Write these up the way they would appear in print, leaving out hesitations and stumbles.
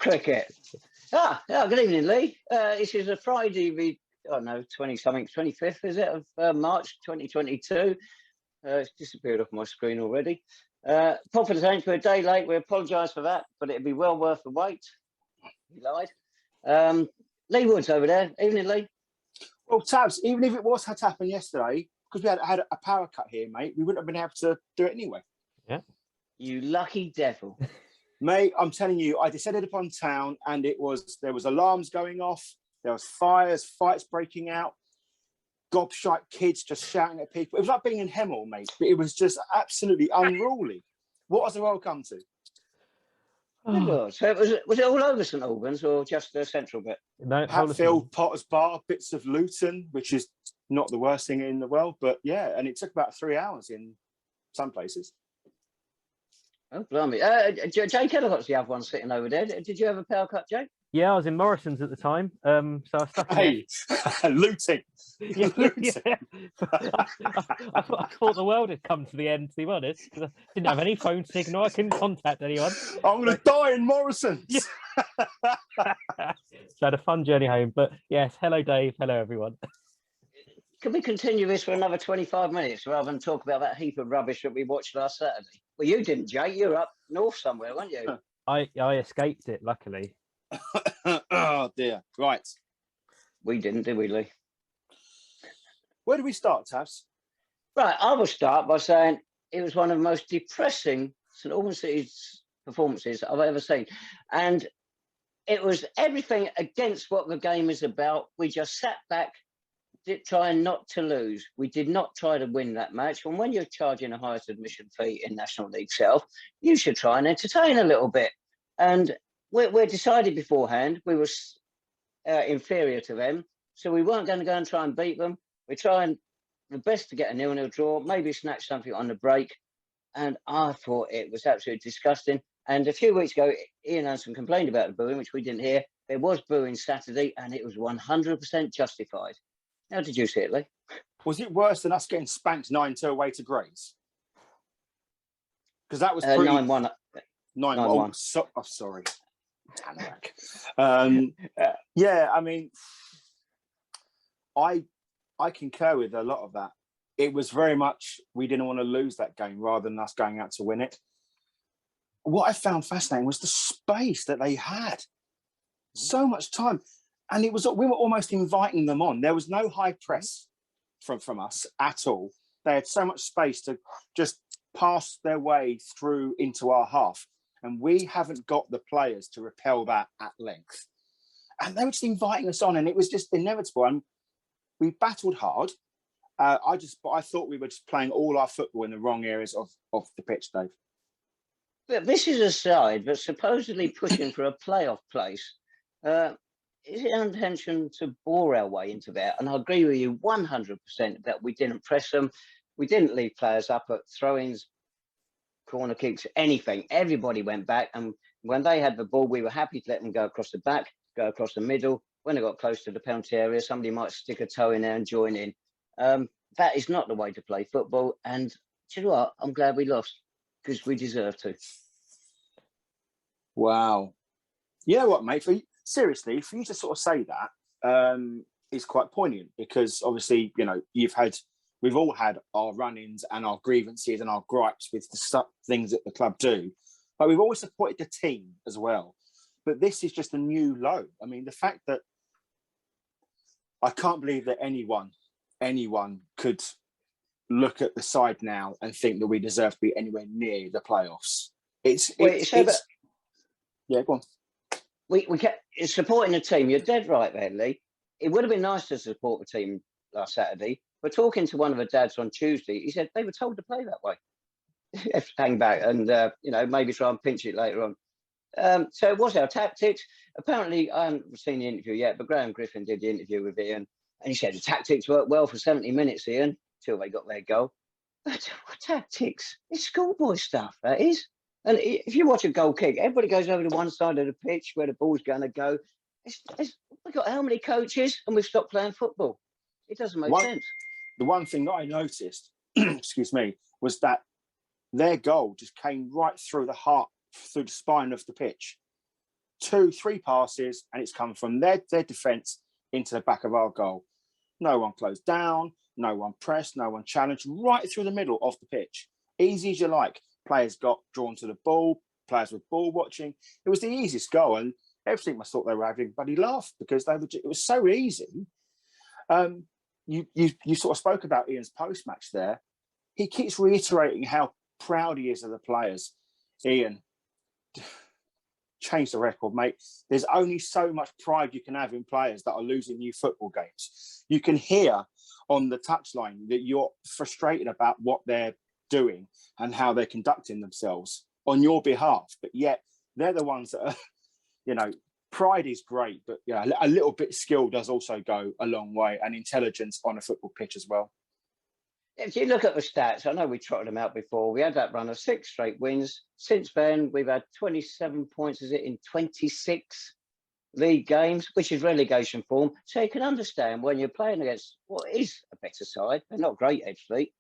cricket. Good evening, Lee. This is a Friday, I don't know, 25th, is it, of March 2022. It's disappeared off my screen already. Podful of Saints, we're a day late. We apologise for that, but it'd be well worth the wait. He lied. Lee Wood's over there. Evening, Lee. Well, Tabs, even if it had happened yesterday, because we had a power cut here, mate, we wouldn't have been able to do it anyway. Yeah. You lucky devil. Mate, I'm telling you, I descended upon town and there was alarms going off, there was fires, fights breaking out, gobshite kids just shouting at people. It was like being in Hemel, mate. It was just absolutely unruly. What has the world come to? Oh. So was it all over St Albans or just the central bit? No, Hatfield, Potter's Bar, bits of Luton, which is not the worst thing in the world, but yeah, and it took about 3 hours in some places. Oh, blimey. Jake Ellicott's the other one sitting over there. Did you have a power cut, Jake? Yeah, I was in Morrison's at the time, so I stuck in looting. Yeah, looting. Yeah. I thought the world had come to the end, to be honest, because I didn't have any phone signal. I couldn't contact anyone. I'm going to die in Morrison's. Yeah. So I had a fun journey home. But yes, hello, Dave. Hello, everyone. Can we continue this for another 25 minutes rather than talk about that heap of rubbish that we watched last Saturday? Well, you didn't, Jake. You were up north somewhere, weren't you? I escaped it, luckily. Oh, dear. Right. We didn't, did we, Lee? Where do we start, Tabs? Right, I will start by saying it was one of the most depressing St Albans City's performances I've ever seen. And it was everything against what the game is about. We just sat back, trying not to lose. We did not try to win that match. And when you're charging the highest admission fee in National League South, you should try and entertain a little bit. And we're decided beforehand we were inferior to them, so we weren't going to go and try and beat them. We're trying the best to get a 0-0 draw, maybe snatch something on the break. And I thought it was absolutely disgusting. And a few weeks ago, Ian Anderson complained about the booing, which we didn't hear. There was booing Saturday, and it was 100% justified. How did you see it, Lee? Was it worse than us getting spanked 9-2 away to Grays? Because that was pretty... 9-1. 9-1. Oh, sorry. Yeah, I mean, I concur with a lot of that. It was very much we didn't want to lose that game rather than us going out to win it. What I found fascinating was the space that they had. So much time. And we were almost inviting them on. There was no high press from us at all. They had so much space to just pass their way through into our half. And we haven't got the players to repel that at length. And they were just inviting us on, and it was just inevitable. And we battled hard. But I thought we were just playing all our football in the wrong areas of the pitch, Dave. But this is a side that's supposedly pushing for a playoff place. Is it our intention to bore our way into that? And I agree with you 100% that we didn't press them. We didn't leave players up at throw-ins, corner kicks, anything. Everybody went back. And when they had the ball, we were happy to let them go across the back, go across the middle. When they got close to the penalty area, somebody might stick a toe in there and join in. That is not the way to play football. And do you know what? I'm glad we lost because we deserve to. Wow. You know what, mate? Seriously, for you to sort of say that is quite poignant because obviously, you know, we've all had our run-ins and our grievances and our gripes with the things that the club do, but we've always supported the team as well. But this is just a new low. I mean, the fact that I can't believe that anyone could look at the side now and think that we deserve to be anywhere near the playoffs. Yeah, go on. We kept supporting the team. You're dead right there, Lee. It would have been nice to support the team last Saturday. But talking to one of the dads on Tuesday, he said they were told to play that way. Hang back and, maybe try and pinch it later on. So it was our tactics. Apparently, I haven't seen the interview yet, but Graham Griffin did the interview with Ian. And he said the tactics worked well for 70 minutes, Ian, till they got their goal. But what tactics? It's schoolboy stuff, that is. And if you watch a goal kick, everybody goes over to one side of the pitch where the ball's going to go. We've got how many coaches and we've stopped playing football? It doesn't make sense. The one thing that I noticed, excuse me, was that their goal just came right through the heart, through the spine of the pitch. 2, 3 passes, and it's come from their defence into the back of our goal. No one closed down, no one pressed, no one challenged, right through the middle of the pitch. Easy as you like. Players got drawn to the ball, players were ball watching. It was the easiest goal, and everything must thought they were having a bloody laugh because it was so easy. You sort of spoke about Ian's post-match there. He keeps reiterating how proud he is of the players. Ian, change the record, mate. There's only so much pride you can have in players that are losing new football games. You can hear on the touchline that you're frustrated about what they're doing and how they're conducting themselves on your behalf, but yet they're the ones that are, pride is great, but a little bit of skill does also go a long way, and intelligence on a football pitch as well. If you look at the stats, I know we trotted them out before. We had that run of 6 straight wins. Since then, we've had 27 points, in 26 league games, which is relegation form. So you can understand when you're playing against what is a better side. They're not great, Ebbsfleet.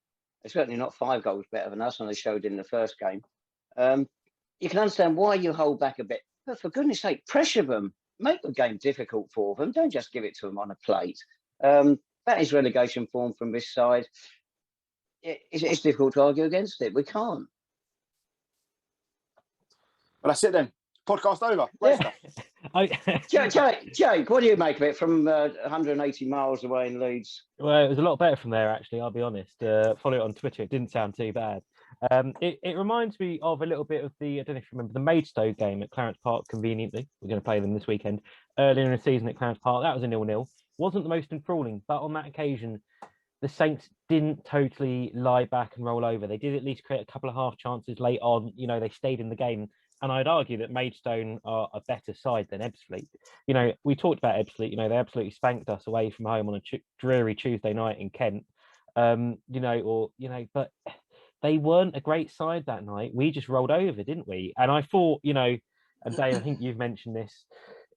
They're certainly not 5 goals better than us, and they showed in the first game. You can understand why you hold back a bit. But for goodness sake, pressure them. Make the game difficult for them. Don't just give it to them on a plate. That is relegation form from this side. It's difficult to argue against it. We can't. Well, that's it then. Podcast over. Jake, what do you make of it from 180 miles away in Leeds? Well, it was a lot better from there, actually, I'll be honest. Follow it on Twitter. It didn't sound too bad. It reminds me of a little bit of I don't know if you remember, the Maidstone game at Clarence Park, conveniently. We're going to play them this weekend. Earlier in the season at Clarence Park, that was a 0-0. Wasn't the most enthralling, but on that occasion, the Saints didn't totally lie back and roll over. They did at least create a couple of half chances late on. They stayed in the game. And I'd argue that Maidstone are a better side than Ebbsfleet. We talked about Ebbsfleet. They absolutely spanked us away from home on a dreary Tuesday night in Kent. But they weren't a great side that night. We just rolled over, didn't we? And I thought, and Dave, I think you've mentioned this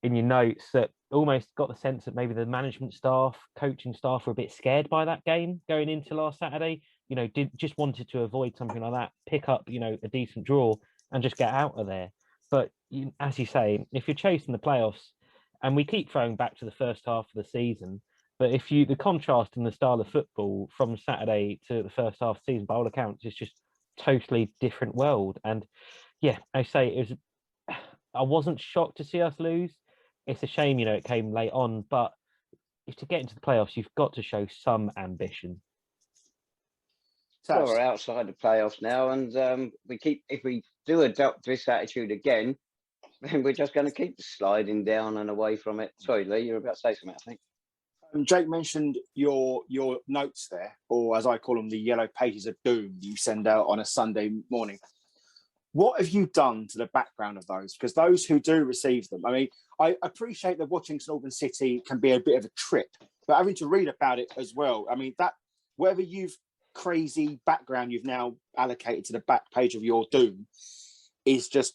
in your notes, that almost got the sense that maybe the management staff, coaching staff were a bit scared by that game going into last Saturday. Just wanted to avoid something like that, pick up, a decent draw and just get out of there. But as you say, if you're chasing the playoffs, and we keep throwing back to the first half of the season, but the contrast in the style of football from Saturday to the first half of the season, by all accounts, is just totally different world. And yeah, I say I wasn't shocked to see us lose. It's a shame, it came late on, but if to get into the playoffs, you've got to show some ambition. Well, we're outside the playoffs now, and if we do adopt this attitude again, then we're just going to keep sliding down and away from it. Sorry, Lee, you're about to say something, I think. Jake mentioned your notes there, or as I call them, the yellow pages of doom you send out on a Sunday morning. What have you done to the background of those? Because those who do receive them, I mean, I appreciate that watching St Albans City can be a bit of a trip, but having to read about it as well, I mean, that whatever crazy background you've now allocated to the back page of your doom is just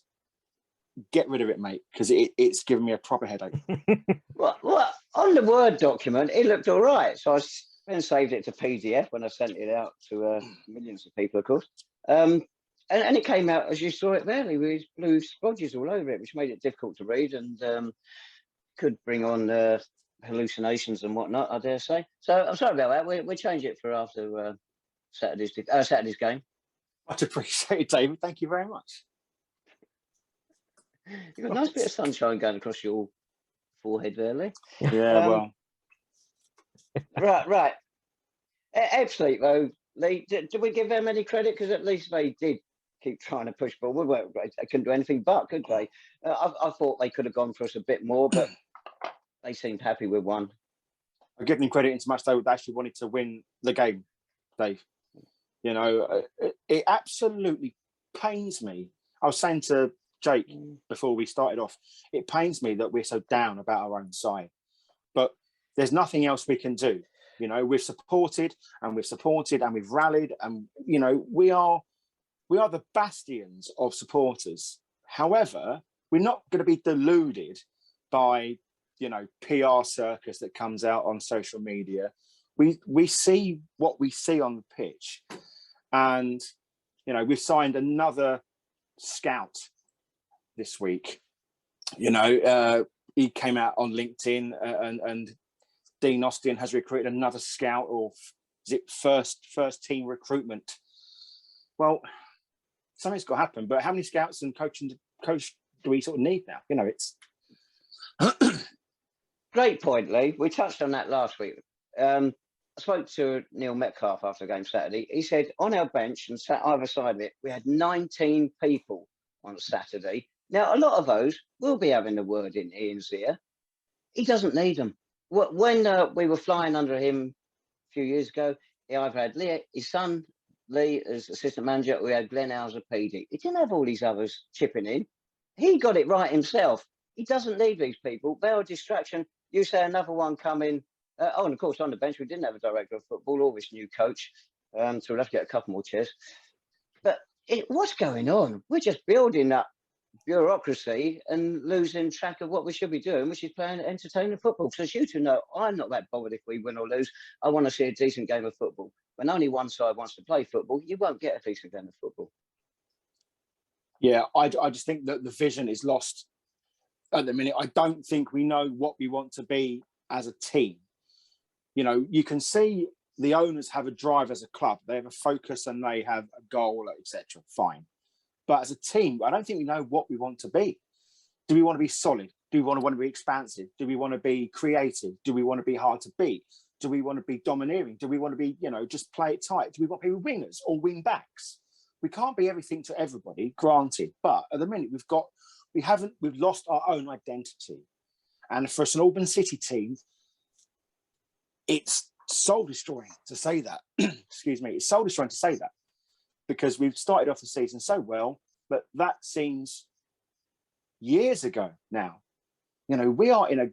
get rid of it, mate, because it's giving me a proper headache. Well, on the Word document, it looked all right. So I then saved it to PDF when I sent it out to millions of people, of course. And it came out, as you saw it there, with blue splodges all over it, which made it difficult to read and could bring on hallucinations and whatnot, I dare say. So I'm sorry about that. We'll change it for after Saturday's game. Much appreciated, David. Thank you very much. You've got a nice bit of sunshine going across your forehead there, Lee. Yeah, well. Right. Ebbsfleet, though, Lee, did we give them any credit? Because at least they did keep trying to push forward. They couldn't do anything but, could they? I thought they could have gone for us a bit more, but they seemed happy with one. I give them credit in so much they actually wanted to win the game, Dave. It absolutely pains me. I was saying to Jake before we started off, it pains me that we're so down about our own side. But there's nothing else we can do. We've supported and we've rallied, and we are the bastions of supporters. However, we're not going to be deluded by PR circus that comes out on social media. We see what we see on the pitch, and we've signed another scout this week. You know, he came out on LinkedIn and Dean Austin has recruited another scout, or is it first team recruitment? Well, something's got to happen. But how many scouts and coach do we sort of need now? You know, it's Great point, Lee. We touched on that last week. I spoke to Neil Metcalf after the game Saturday. He said on our bench and sat either side of it, we had 19 people on Saturday. Now, a lot of those will be having the word in Ian's ear. He doesn't need them. When we were flying under him a few years ago, he either had his son, Lee, as assistant manager, or we had Glenn Howes, PD. He didn't have all these others chipping in. He got it right himself. He doesn't need these people. They're a distraction. You say another one coming. And of course, on the bench, we didn't have a director of football or this new coach. So we'll have to get a couple more chairs. But what's going on? We're just building up bureaucracy and losing track of what we should be doing, which is playing entertaining football. Because as you two know, I'm not that bothered if we win or lose. I want to see a decent game of football. When only one side wants to play football, you won't get a decent game of football. Yeah, I just think that the vision is lost at the minute. I don't think we know what we want to be as a team. You know, you can see the owners have a drive as a club. They have a focus and they have a goal, etc. Fine. But as a team, I don't think we know what we want to be. Do we want to be solid? Do we want to be expansive? Do we want to be creative? Do we want to be hard to beat? Do we want to be domineering? Do we want to be, you know, just play it tight? Do we want to be wingers or wing backs? We can't be everything to everybody, granted. But at the minute, we've lost our own identity. And for a St Albans City team, it's soul destroying to say that. Excuse me, it's soul destroying to say that. Because we've started off the season so well, but that seems years ago now. You know, we are in a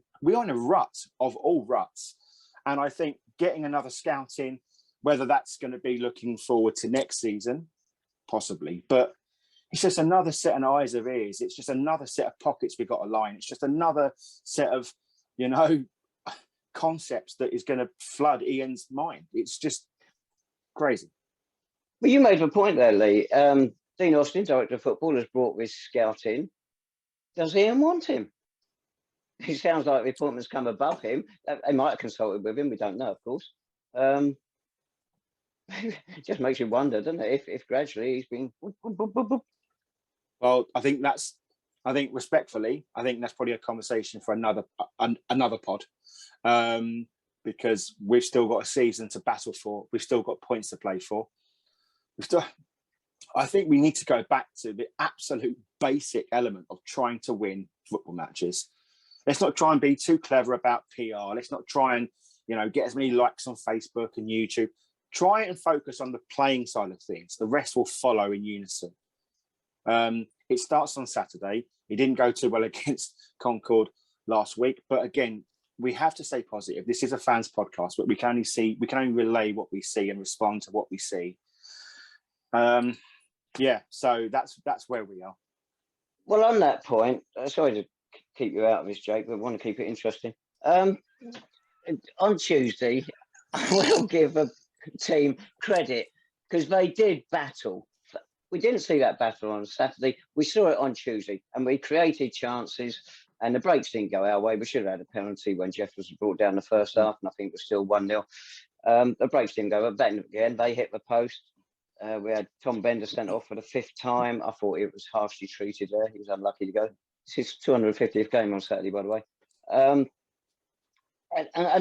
rut of all ruts, and I think getting another scout in, whether that's going to be looking forward to next season, possibly, but it's just another set of eyes of ears. It's just another set of pockets we've got to line. It's just another set of, you know, concepts that is going to flood Ian's mind. It's just crazy. Well, you made a point there, Lee. Dean Austin, director of football, has brought this scout in. Does Ian want him? It sounds like the appointment's come above him. They might have consulted with him. We don't know, of course. It just makes you wonder, doesn't it? If gradually he's been. Well, I think respectfully, I think that's probably a conversation for another pod, because we've still got a season to battle for. We've still got points to play for. I think we need to go back to the absolute basic element of trying to win football matches. Let's not try and be too clever about PR. Let's not try and, you know, get as many likes on Facebook and YouTube. Try and focus on the playing side of things. The rest will follow in unison. It starts on Saturday. It didn't go too well against Concord last week, but again, we have to stay positive. This is a fans podcast, but we can only relay what we see and respond to what we see. So that's where we are. Well, on that point, sorry to keep you out of this, Jake, but I want to keep it interesting. On Tuesday, I will give a team credit because they did battle. We didn't see that battle on Saturday. We saw it on Tuesday, and we created chances, and the breaks didn't go our way. We should have had a penalty when Jeff was brought down the first half, and I think it was still 1-0. The breaks didn't go, but then again, they hit the post. We had Tom Bender sent off for the 5th time. I thought he was harshly treated there. He was unlucky to go. It's his 250th game on Saturday, by the way. And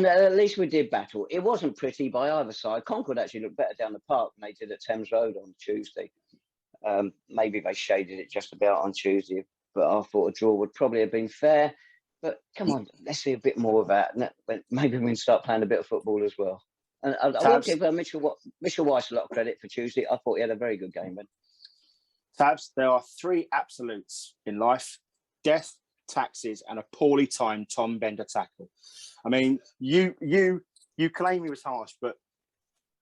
at least we did battle. It wasn't pretty by either side. Concord actually looked better down the park than they did at Thames Road on Tuesday. Maybe they shaded it just about on Tuesday, but I thought a draw would probably have been fair. But come on, let's see a bit more of that. Maybe we can start playing a bit of football as well. And I will give Mitchell Weiss a lot of credit for Tuesday. I thought he had a very good game then. Tabs, there are 3 absolutes in life: death, taxes, and a poorly timed Tom Bender tackle. I mean, you claim he was harsh, but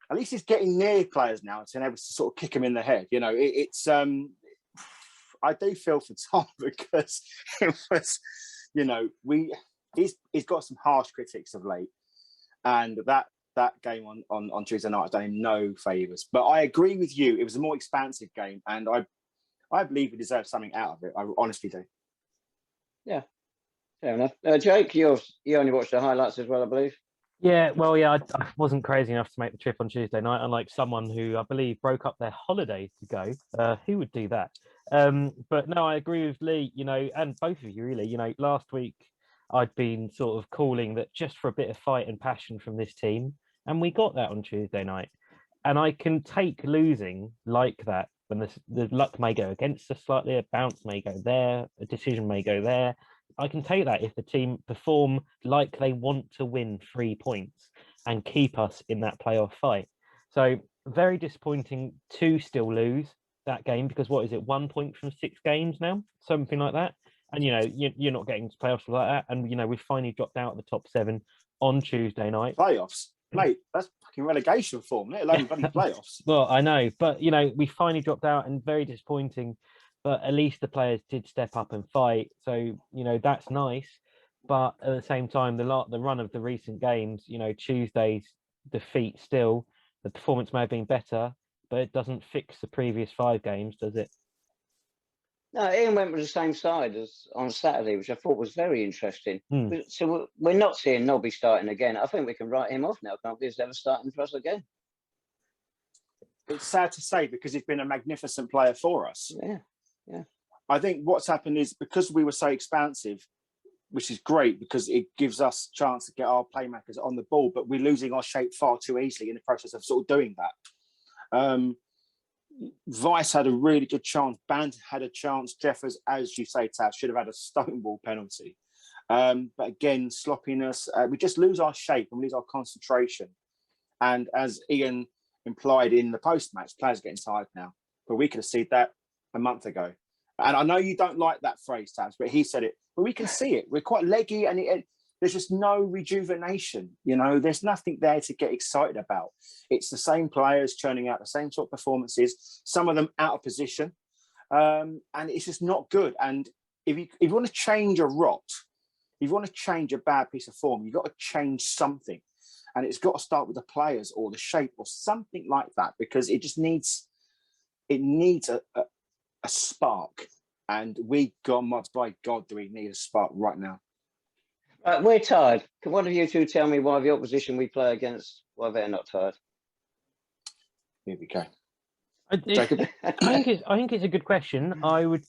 at least he's getting near players now and able to sort of kick him in the head. You know, I do feel for Tom because it was, you know, he's got some harsh critics of late, and that game on Tuesday night has done him no favours. But I agree with you; it was a more expansive game, and I believe he deserves something out of it. I honestly do. Yeah, fair enough. Jake, you only watched the highlights as well, I believe. Yeah, well, yeah, I wasn't crazy enough to make the trip on Tuesday night, unlike someone who I believe broke up their holiday to go. Who would do that? But no, I agree with Lee, and both of you really. Last week I'd been sort of calling that just for a bit of fight and passion from this team, and we got that on Tuesday night. And I can take losing like that when the luck may go against us slightly, a bounce may go there, a decision may go there. I can take that if the team perform like they want to win 3 points and keep us in that playoff fight. So very disappointing to still lose that game because what is it, 1 point from 6 games now, something like that. And you're not getting to playoffs like that. And we finally dropped out of the top 7 on Tuesday night. Playoffs, mate. That's fucking relegation form, let alone bloody playoffs. Well, I know, but we finally dropped out and very disappointing. But at least the players did step up and fight. So, that's nice. But at the same time, the run of the recent games, Tuesday's defeat still, the performance may have been better, but it doesn't fix the previous 5 games, does it? No, Ian went with the same side as on Saturday, which I thought was very interesting. So we're not seeing Nobby starting again. I think we can write him off now, can't we? He's never starting for us again. It's sad to say because he's been a magnificent player for us. Yeah. I think what's happened is because we were so expansive, which is great because it gives us a chance to get our playmakers on the ball, but we're losing our shape far too easily in the process of sort of doing that. Vice had a really good chance. Band had a chance. Jeffers, as you say, Tav, should have had a stonewall penalty. But again, sloppiness. We just lose our shape and we lose our concentration. And as Ian implied in the post-match, players are getting tired now. But we could have seen that a month ago. And I know you don't like that phrase, Tabs, but he said it. But we can see it. We're quite leggy and there's just no rejuvenation. There's nothing there to get excited about. It's the same players churning out the same sort of performances, some of them out of position. And it's just not good. And if you want to change a rot, if you want to change a bad piece of form, you've got to change something. And it's got to start with the players or the shape or something like that, because it needs a spark, and by God, do we need a spark right now? We're tired. Can one of you two tell me why the opposition we play against, why they're not tired? Here we go. Jacob? I think it's a good question. I would,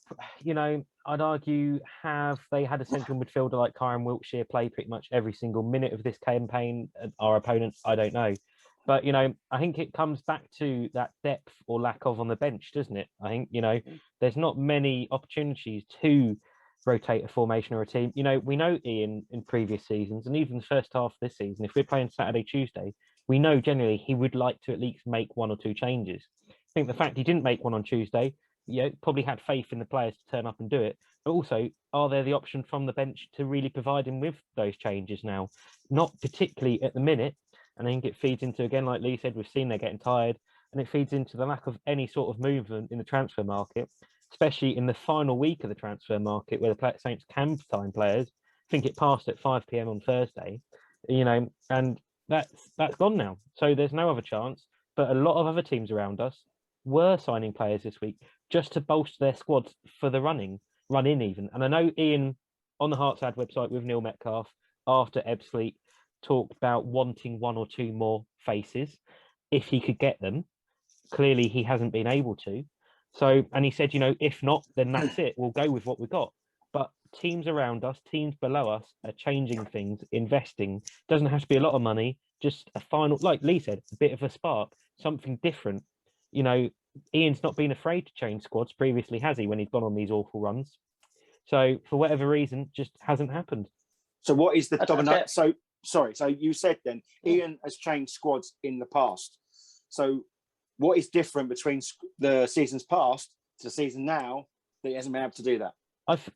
I'd argue, have they had a central midfielder like Kyron Wiltshire play pretty much every single minute of this campaign? Our opponents, I don't know. But, I think it comes back to that depth or lack of on the bench, doesn't it? I think, there's not many opportunities to rotate a formation or a team. We know Ian in previous seasons and even the first half of this season, if we're playing Saturday, Tuesday, we know generally he would like to at least make 1 or 2 changes. I think the fact he didn't make one on Tuesday, probably had faith in the players to turn up and do it. But also, are there the option from the bench to really provide him with those changes now? Not particularly at the minute. And I think it feeds into, again, like Lee said, we've seen they're getting tired, and it feeds into the lack of any sort of movement in the transfer market, especially in the final week of the transfer market where the Saints camp time players, I think it passed at 5 p.m. on Thursday, and that's gone now. So there's no other chance. But a lot of other teams around us were signing players this week just to bolster their squads for the run in even. And I know Ian on the Hearts Ad website with Neil Metcalf after Ebbsfleet talked about wanting 1 or 2 more faces if he could get them. Clearly he hasn't been able to. So, and he said, if not, then that's it. We'll go with what we got. But teams around us, teams below us are changing things, investing. Doesn't have to be a lot of money, just a final, like Lee said, a bit of a spark, something different. Ian's not been afraid to change squads previously, has he, when he's gone on these awful runs? So for whatever reason, just hasn't happened. So what is the dominant? So you said then Ian has changed squads in the past. So what is different between the seasons past to the season now that he hasn't been able to do that?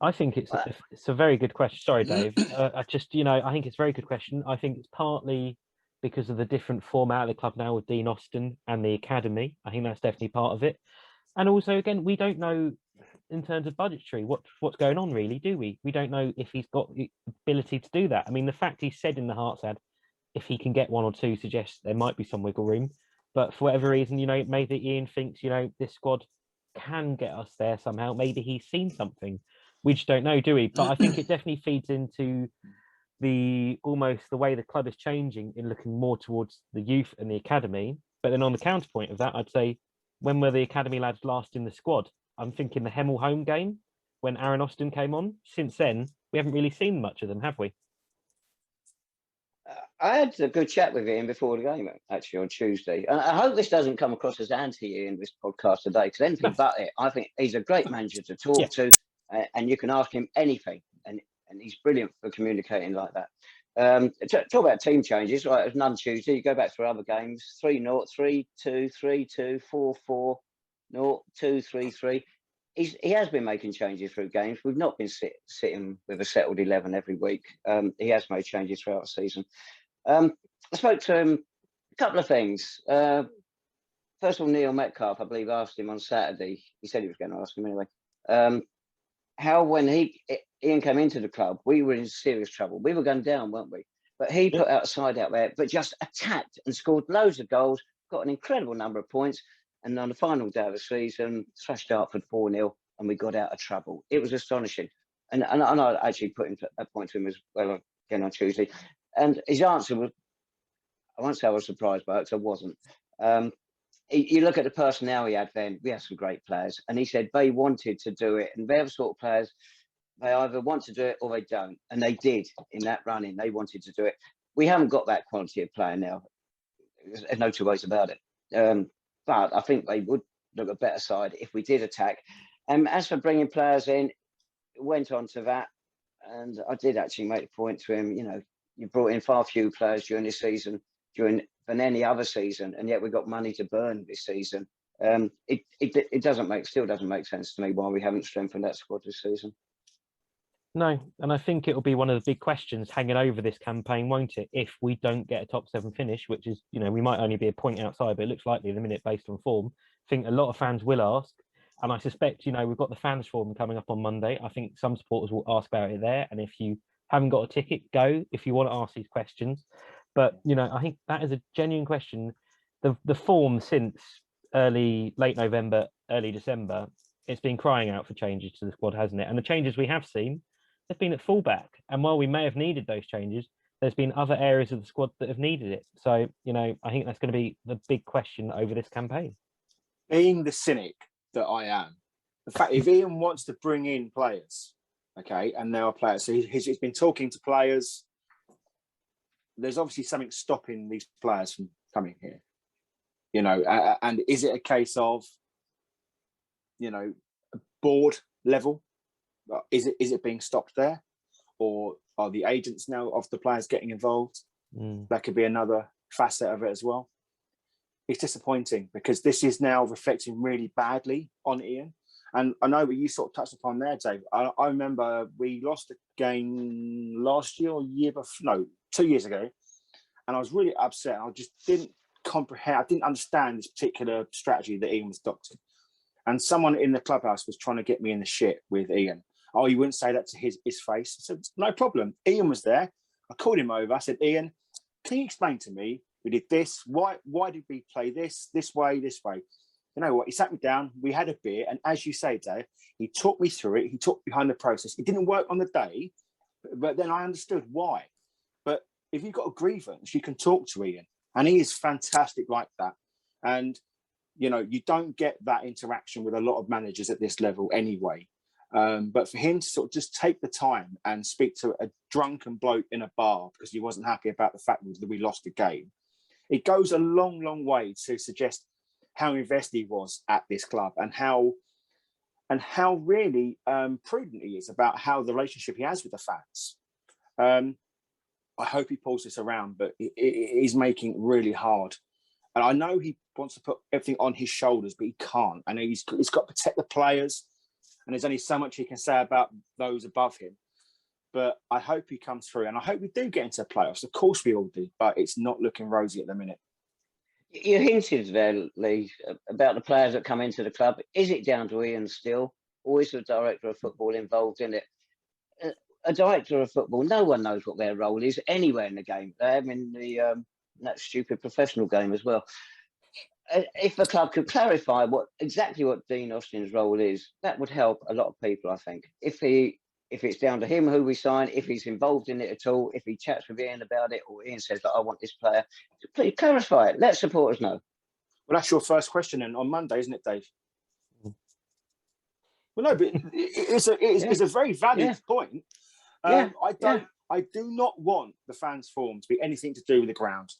I think it's a very good question. Sorry, Dave. I think it's a very good question. I think it's partly because of the different format of the club now with Dean Austin and the academy. I think that's definitely part of it. And also, again, we don't know in terms of budgetary what's going on, really, do we? We don't know if he's got the ability to do that. I mean, the fact he said in the Hearts ad, if he can get 1 or 2, suggests there might be some wiggle room. But for whatever reason, maybe Ian thinks, this squad can get us there somehow. Maybe he's seen something. We just don't know, do we? But I think it definitely feeds into almost the way the club is changing in looking more towards the youth and the academy. But then on the counterpoint of that, I'd say, when were the academy lads last in the squad? I'm thinking the Hemel home game when Aaron Austin came on. Since then, we haven't really seen much of them, have we? I had a good chat with Ian before the game, actually, on Tuesday. And I hope this doesn't come across as anti in this podcast today, because anything but it. I think he's a great manager to talk to, and you can ask him anything, and he's brilliant for communicating like that. Talk about team changes, right? It was none Tuesday. You go back through other games: 3-0, 3-2, 3-2, 4-4, 0, 2-3-3. He has been making changes through games. We've not been sitting with a settled 11 every week. He has made changes throughout the season. I spoke to him a couple of things. First of all, Neil Metcalf, I believe, asked him on Saturday. He said he was going to ask him anyway. How when Ian came into the club, we were in serious trouble. We were going down, weren't we? But he put out a side out there, but just attacked and scored loads of goals, got an incredible number of points. And on the final day of the season, thrashed Dartford 4-0, and we got out of trouble. It was astonishing. And I actually put a point to him as well again on Tuesday. And his answer was, I won't say I was surprised by it, because I wasn't. You look at the personnel he had then, we had some great players. And he said they wanted to do it. And they're the sort of players, they either want to do it or they don't. And they did in that running. They wanted to do it. We haven't got that quality of player now. There's no two ways about it. But I think they would look a better side if we did attack. As for bringing players in, went on to that. And I did actually make the point to him, you brought in far fewer players during this season than any other season, and yet we've got money to burn this season. It still doesn't make sense to me why we haven't strengthened that squad this season. No, and I think it'll be one of the big questions hanging over this campaign, won't it? If we don't get a top 7 finish, which is, we might only be a point outside, but it looks likely at the minute based on form. I think a lot of fans will ask, and I suspect, we've got the fans forum coming up on Monday. I think some supporters will ask about it there, and if you haven't got a ticket, go if you want to ask these questions. But, I think that is a genuine question. The form since late November, early December, it's been crying out for changes to the squad, hasn't it? And the changes we have seen have been at fullback. And while we may have needed those changes, there's been other areas of the squad that have needed it. So, I think that's going to be the big question over this campaign. Being the cynic that I am, the fact if Ian wants to bring in players, okay, and there are players, so he's been talking to players, there's obviously something stopping these players from coming here, and is it a case of, board level? Is it being stopped there, or are the agents now of the players getting involved? That could be another facet of it as well. It's disappointing because this is now reflecting really badly on Ian. And I know what you sort of touched upon there, Dave. I remember we lost a game last year or 2 years ago, and I was really upset. I just didn't comprehend. I didn't understand this particular strategy that Ian was adopting. And someone in the clubhouse was trying to get me in the shit with Ian. Oh, you wouldn't say that to his face. I said, no problem. Ian was there. I called him over. I said, Ian, can you explain to me? We did this. Why did we play this way, this way? You know what? He sat me down. We had a beer. And as you say, Dave, he talked me through it. He talked behind the process. It didn't work on the day, but then I understood why. But if you've got a grievance, you can talk to Ian. And he is fantastic like that. And, you don't get that interaction with a lot of managers at this level anyway. But for him to sort of just take the time and speak to a drunken bloke in a bar because he wasn't happy about the fact that we lost the game, it goes a long, long way to suggest how invested he was at this club and how really prudent he is about how the relationship he has with the fans. I hope he pulls this around, but he's making it really hard. And I know he wants to put everything on his shoulders, but he can't. And he's got to protect the players. And there's only so much he can say about those above him. But I hope he comes through. And I hope we do get into the playoffs. Of course we all do. But it's not looking rosy at the minute. You hinted there, Lee, about the players that come into the club. Is it down to Ian still? Or is the director of football involved in it? A director of football, no one knows what their role is anywhere in the game. They're in that stupid professional game as well. if the club could clarify exactly what Dean Austin's role is, that would help a lot of people, I think. If it's down to him who we sign, if he's involved in it at all, if he chats with Ian about it, or Ian says that I want this player, please clarify it. Let supporters know. Well, that's your first question then on Monday, isn't it, Dave? Well, no, but it's a very valid point. I do not want the fans' form to be anything to do with the ground,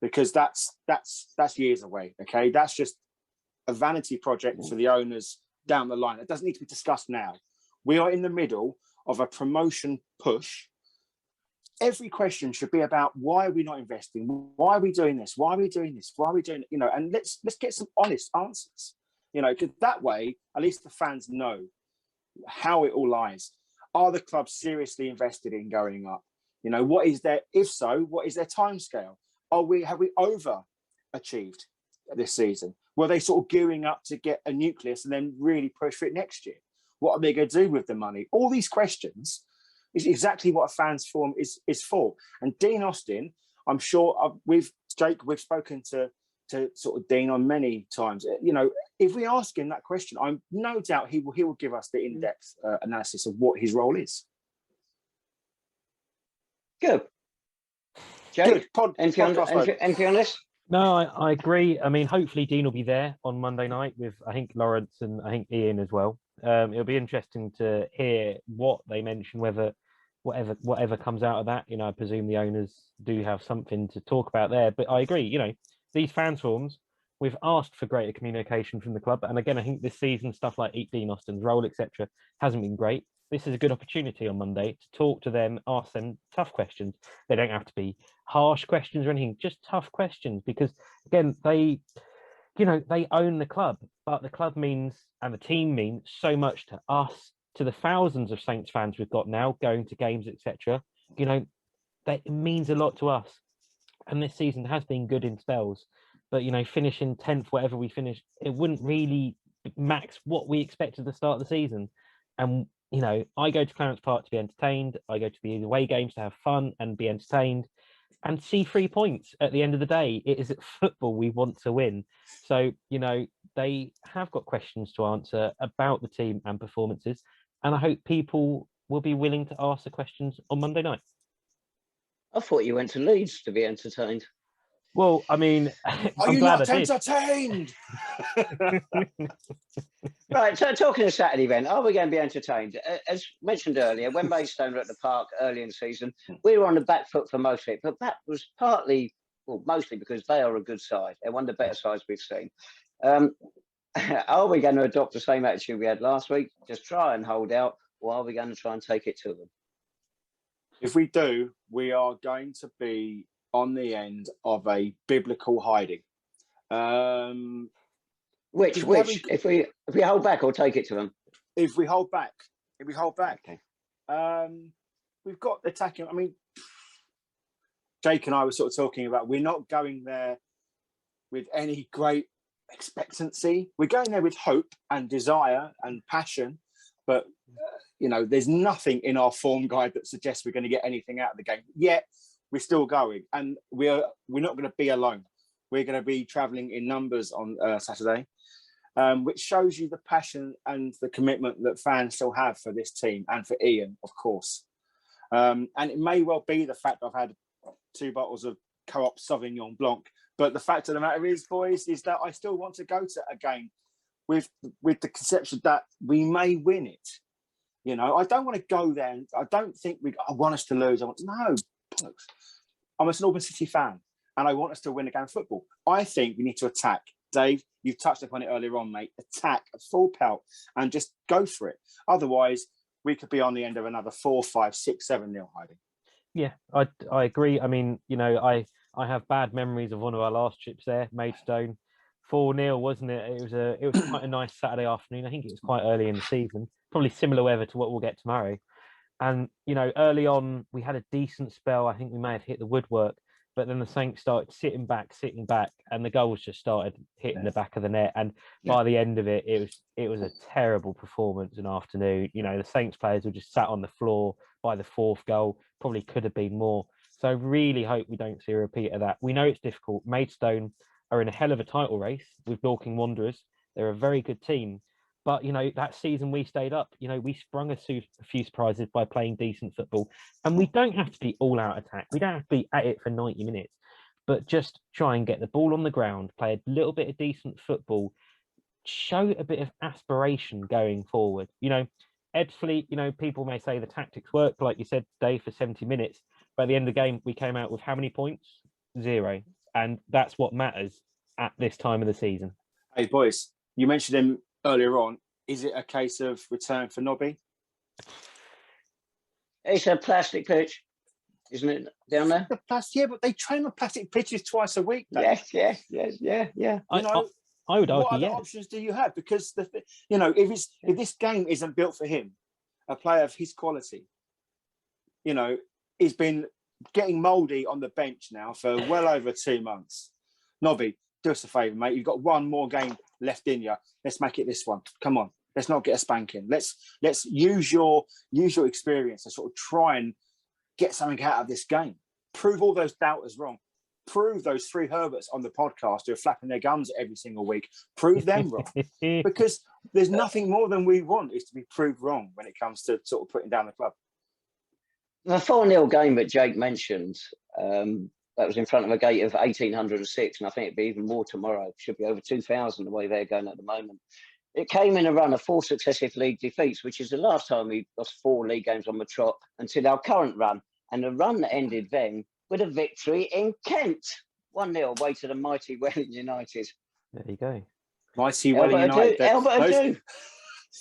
because that's years away. Okay, that's just a vanity project for the owners down the line. It doesn't need to be discussed now. We are in the middle of a promotion push. Every question should be about, why are we not investing? Why are we doing this? Why are we doing this? Why are we doing it? You know, and let's get some honest answers. You know, because that way, at least the fans know how it all lies. Are the clubs seriously invested in going up? You know, what is their, if so, what is their timescale? Have we overachieved this season? Were they sort of gearing up to get a nucleus and then really push for it next year? What are they going to do with the money? All these questions is exactly what a fans forum is for. And Dean Austin, I'm sure we've spoken to sort of Dean on many times. You know, if we ask him that question, I'm no doubt he will give us the in-depth analysis of what his role is. Good. Jake, good. anything on this? No, I agree. I mean, hopefully Dean will be there on Monday night with, I think, Lawrence and I think Ian as well. It'll be interesting to hear what they mention, whatever comes out of that. You know, I presume the owners do have something to talk about there. But I agree, you know, these fans forums, we've asked for greater communication from the club. And again, I think this season, stuff like Dean Austin's role, etc., hasn't been great. This is a good opportunity on Monday to talk to them, ask them tough questions. They don't have to be harsh questions or anything, just tough questions. Because again, they own the club, but the club means, and the team means so much to us, to the thousands of Saints fans we've got now going to games, etc. You know, that means a lot to us. And this season has been good in spells, but, you know, finishing 10th, whatever we finish, it wouldn't really max what we expected at the start of the season. And, you know, I go to Clarence Park to be entertained. I go to the away games to have fun and be entertained and see 3 points at the end of the day. It is at football we want to win. So, you know, they have got questions to answer about the team and performances. And I hope people will be willing to ask the questions on Monday night. I thought you went to Leeds to be entertained. Well, I mean, I'm glad I did. Entertained? Right, so talking of Saturday then, are we going to be entertained? As mentioned earlier, when Maidstone were at the park early in the season, we were on the back foot for most of it, but that was mostly because they are a good side. They're one of the better sides we've seen. Are we going to adopt the same attitude we had last week? Just try and hold out, or are we going to try and take it to them? If we do, we are going to be on the end of a biblical hiding. Which if we hold back or take it to them? If we hold back. Okay. We've got attacking. I mean, Jake and I were sort of talking about, we're not going there with any great expectancy. We're going there with hope and desire and passion, but you know, there's nothing in our form guide that suggests we're going to get anything out of the game. Yet we're still going, and we're not going to be alone. We're going to be travelling in numbers on Saturday, which shows you the passion and the commitment that fans still have for this team and for Ian, of course. And it may well be the fact I've had 2 bottles of Co-op Sauvignon Blanc, but the fact of the matter is, boys, is that I still want to go to a game with the conception that we may win it. You know, I don't want to go there. I don't think I want us to lose. No. I'm a St Albans City fan, and I want us to win a game of football. I think we need to attack. Dave, you've touched upon it earlier on, mate. Attack at full pelt and just go for it. Otherwise, we could be on the end of another 4, 5, 6, 7-0 hiding. Yeah, I agree. I mean, you know, I have bad memories of one of our last trips there, Maidstone. 4-0, wasn't it? It was quite a nice Saturday afternoon. I think it was quite early in the season. Probably similar weather to what we'll get tomorrow. And, you know, early on, we had a decent spell. I think we may have hit the woodwork, but then the Saints started sitting back, and the goals just started hitting the back of the net. And by the end of it, it was a terrible performance and afternoon. You know, the Saints players were just sat on the floor by the 4th goal. Probably could have been more. So I really hope we don't see a repeat of that. We know it's difficult. Maidstone are in a hell of a title race with Dorking Wanderers. They're a very good team. But, you know, that season we stayed up, you know, we sprung a few surprises by playing decent football. And we don't have to be all out attack. We don't have to be at it for 90 minutes, but just try and get the ball on the ground, play a little bit of decent football, show a bit of aspiration going forward. You know, Ebbsfleet, you know, people may say the tactics worked, like you said, Dave, for 70 minutes. By the end of the game, we came out with how many points? 0. And that's what matters at this time of the season. Hey, boys, you mentioned him earlier on. Is it a case of return for Nobby? It's a plastic pitch, isn't it, down there? Yeah, but they train on plastic pitches twice a week. Dave. Yes. I would argue, what other options do you have? Because you know, if this game isn't built for him, a player of his quality, you know, he's been getting mouldy on the bench now for well over 2 months. Nobby, do us a favour, mate. You've got one more game left in you. Let's make it this one. Come on. Let's not get a spanking. Let's use your experience to sort of try and get something out of this game. Prove all those doubters wrong. Prove those 3 Herberts on the podcast who are flapping their gums every single week. Prove them wrong. Because there's nothing more than we want is to be proved wrong when it comes to sort of putting down the club. The 4-0 game that Jake mentioned, that was in front of a gate of 1,806, and I think it'd be even more tomorrow. It should be over 2,000 the way they're going at the moment. It came in a run of 4 successive league defeats, which is the last time we lost 4 league games on the trot until our current run. And the run that ended then with a victory in Kent. 1-0 away to the mighty Welling United. There you go. Mighty Welling United. Albert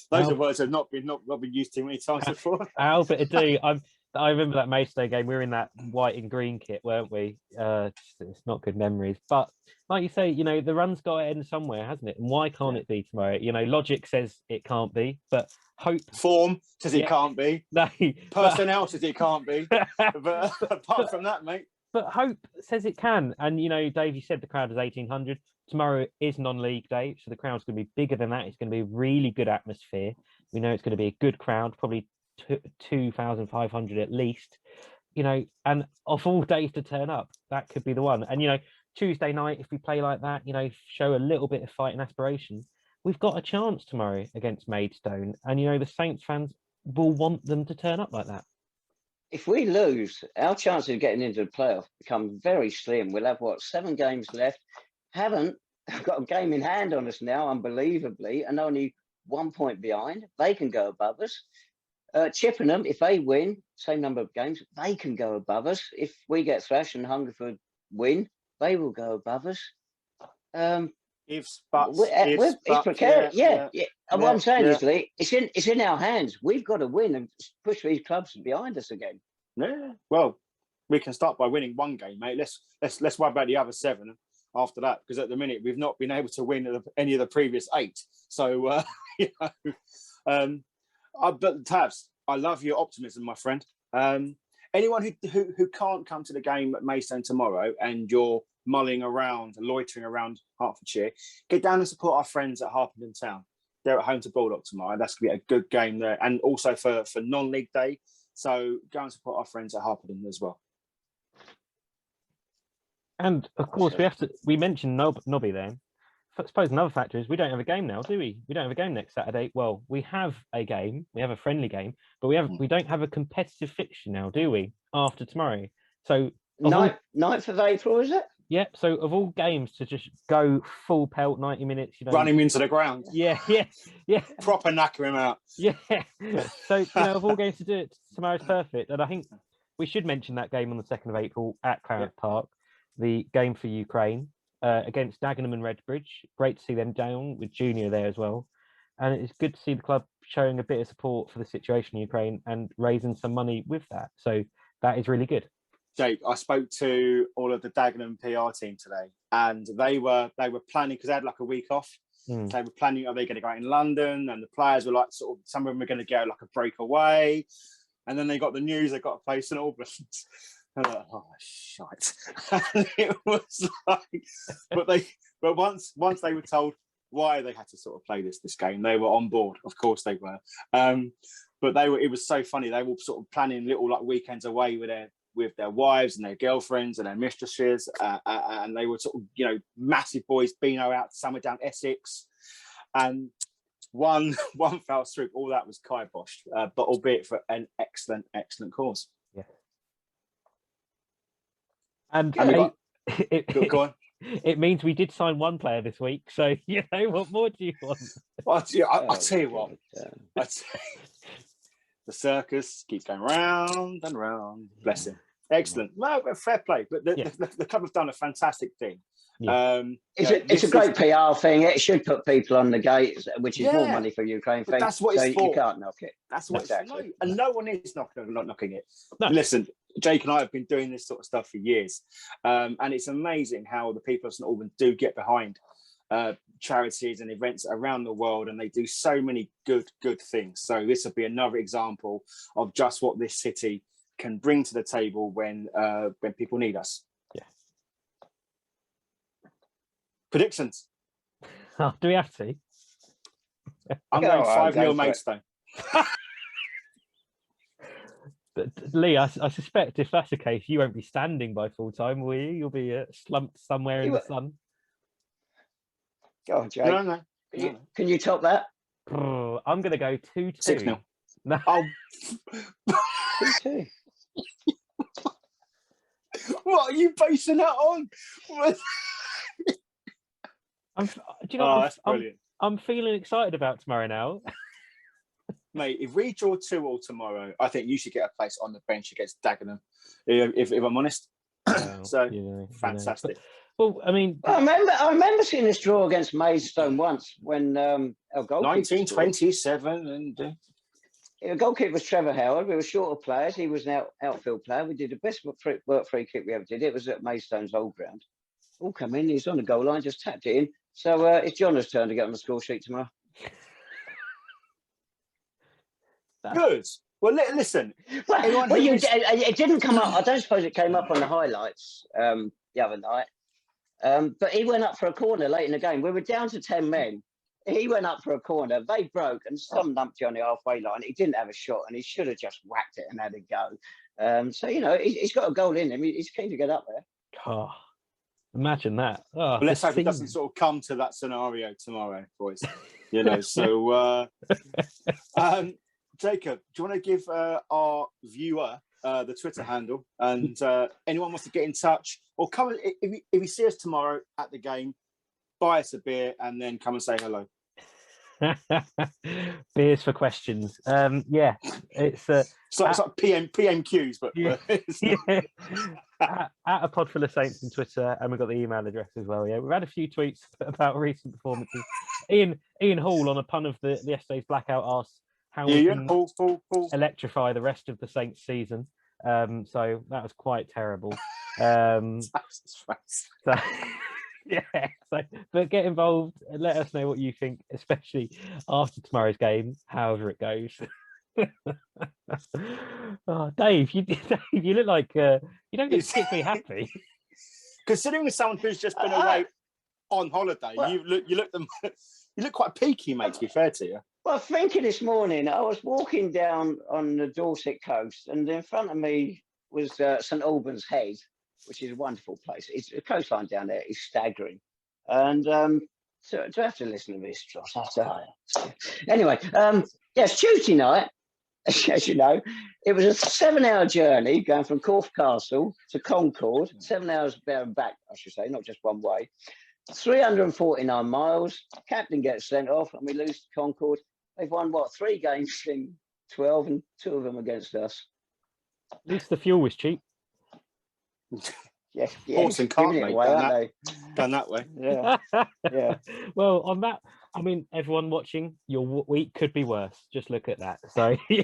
Those are words that have not been used too many times before. Albert Adu. I remember that Maidstone game. We were in that white and green kit, weren't we? It's not good memories. But like you say, you know, the run's got to end somewhere, hasn't it? And why can't it be tomorrow? You know, logic says it can't be, but hope... Form says it can't be. No. Personnel says it can't be. But apart from that, mate. But hope says it can. And, you know, Dave, you said the crowd is 1,800. Tomorrow is non-league day, so the crowd's going to be bigger than that. It's going to be a really good atmosphere. We know it's going to be a good crowd, probably 2,500 at least, you know, and of all days to turn up, that could be the one. And, you know, Tuesday night, if we play like that, you know, show a little bit of fight and aspiration, we've got a chance tomorrow against Maidstone. And, you know, the Saints fans will want them to turn up like that. If we lose, our chances of getting into the playoff become very slim. We'll have, 7 games left. Haven't got a game in hand on us now, unbelievably, and only 1 point behind. They can go above us. Chippenham, if they win, same number of games, they can go above us. If we get thrashed and Hungerford win, they will go above us. It's precarious. Yeah. And what I'm saying is, Lee, it's in our hands. We've got to win and push these clubs behind us again. Yeah. Well, we can start by winning 1 game, mate. Let's worry about the other 7 after that, because at the minute we've not been able to win any of the previous 8. So you know. But Tabs, I love your optimism, my friend. Anyone who can't come to the game at Maidstone tomorrow and you're mulling around, loitering around Hertfordshire, get down and support our friends at Harpenden Town. They're at home to Bulldog tomorrow. That's going to be a good game there. And also for non-league day. So go and support our friends at Harpenden as well. And of course, we mentioned Nobby there. I suppose another factor is we don't have a game now, do we? We don't have a game next Saturday. Well, we have a game, we have a friendly game, but we don't have a competitive fixture now, do we? After tomorrow, so 9th of April, is it? Yeah. So of all games to just go full pelt, 90 minutes, you know, run him into the ground. Yeah. Proper knacker him out. Yeah. So you know, of all games to do it, tomorrow's perfect, and I think we should mention that game on the 2nd of April at Clarence Park, the game for Ukraine. Against Dagenham and Redbridge. Great to see them down with Junior there as well. And it's good to see the club showing a bit of support for the situation in Ukraine and raising some money with that. So that is really good. Jake, I spoke to all of the Dagenham PR team today, and they were planning, because they had like a week off. They were planning, are they going to go out in London? And the players were like, sort of, some of them were going to go like a breakaway. And then they got the news they got a place in Albans. And like, oh shite! And it was like, but once they were told why they had to sort of play this game, they were on board. Of course they were. But it was so funny. They were sort of planning little like weekends away with with their wives and their girlfriends and their mistresses, and they were sort of, you know, massive boys, Beano out somewhere down Essex, and one fell swoop. All that was kiboshed, but albeit for an excellent cause. Yeah. And go on. It means we did sign one player this week, so you know, what more do you want? I'll tell you what. The circus keeps going round and round. Bless him. Excellent. Well, fair play. But the club have done a fantastic thing. Yeah. It's a great PR thing. It should put people on the gate, which is more money for Ukraine. But that's what it's for. You can't knock it. That's what it's for. And no one is not knocking it. No. Listen, Jake and I have been doing this sort of stuff for years. And it's amazing how the people of St Albans do get behind charities and events around the world, and they do so many good things. So this will be another example of just what this city can bring to the table when people need us. Yeah. Predictions. Oh, do we have to? I'm going 5-0 Maidstone. But Lee, I suspect if that's the case, you won't be standing by full time, will you? You'll be slumped somewhere in the sun. Go on, Jake. No. Can you top that? I'm going to go 2-2. 6-0. No. Oh. 2-2. What are you basing that on? Do you know what? That's brilliant. I'm feeling excited about tomorrow now. Mate, if we draw 2-2 tomorrow, I think you should get a place on the bench against Dagenham, if I'm honest. Fantastic. Well, I mean, I remember seeing this draw against Maidstone once when our goalkeeper 1927, and the goalkeeper was Trevor Howard. We were short of players. He was an outfield player. We did the best work free kick we ever did. It was at Maidstone's old ground. All come in. He's on the goal line, just tapped it in. So it's John's turn to get on the score sheet tomorrow. Good. Well, listen. It didn't come up. I don't suppose it came up on the highlights the other night. But he went up for a corner late in the game. We were down to 10 men. He went up for a corner. They broke, and some numpty on the halfway line. He didn't have a shot, and he should have just whacked it and had a go. So, you know, he's got a goal in him. He's keen to get up there. Oh, imagine that. Oh, well, let's hope it doesn't sort of come to that scenario tomorrow, boys. You know, so Jacob, do you want to give our viewer the Twitter handle, and anyone wants to get in touch or come if you see us tomorrow at the game, buy us a beer and then come and say hello. Beers for questions. Yeah, it's like PMQs, but at a Podful of Saints on Twitter, and we've got the email address as well. Yeah, we've had a few tweets about recent performances. Ian Hall, on a pun of the yesterday's blackout, asked how we can electrify the rest of the Saints season. So that was quite terrible. So yeah, but get involved and let us know what you think, especially after tomorrow's game, however it goes. Oh, Dave, you look like you don't get particularly happy. Considering someone who's just been away on holiday, you look quite peaky, mate, to be fair to you. Well, thinking this morning, I was walking down on the Dorset coast, and in front of me was St Albans Head, which is a wonderful place. It's the coastline down there is staggering, and so do I have to listen to this, Josh? Anyway, yes, Tuesday night, as you know, it was a 7-hour journey going from Corfe Castle to Concord, 7 hours there and back, I should say, not just one way. 349 miles. Captain gets sent off, and we lose to Concord. They've won 3 games in 12, and 2 of them against us. At least the fuel was cheap. Yeah, horse and cart, mate, done that way. Yeah, yeah. Well, on that, I mean, everyone watching, your week could be worse. Just look at that. So you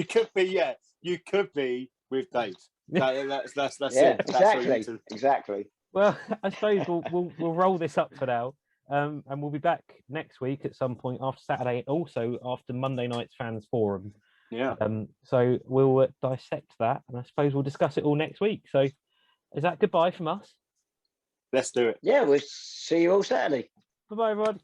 could be with Dave. That's yeah, it. Exactly. Well, I suppose we'll roll this up for now, and we'll be back next week at some point after Saturday, also after Monday night's fans forum. Yeah. So we'll dissect that, and I suppose we'll discuss it all next week. So, is that goodbye from us? Let's do it. Yeah, we'll see you all Saturday. Bye-bye, everyone.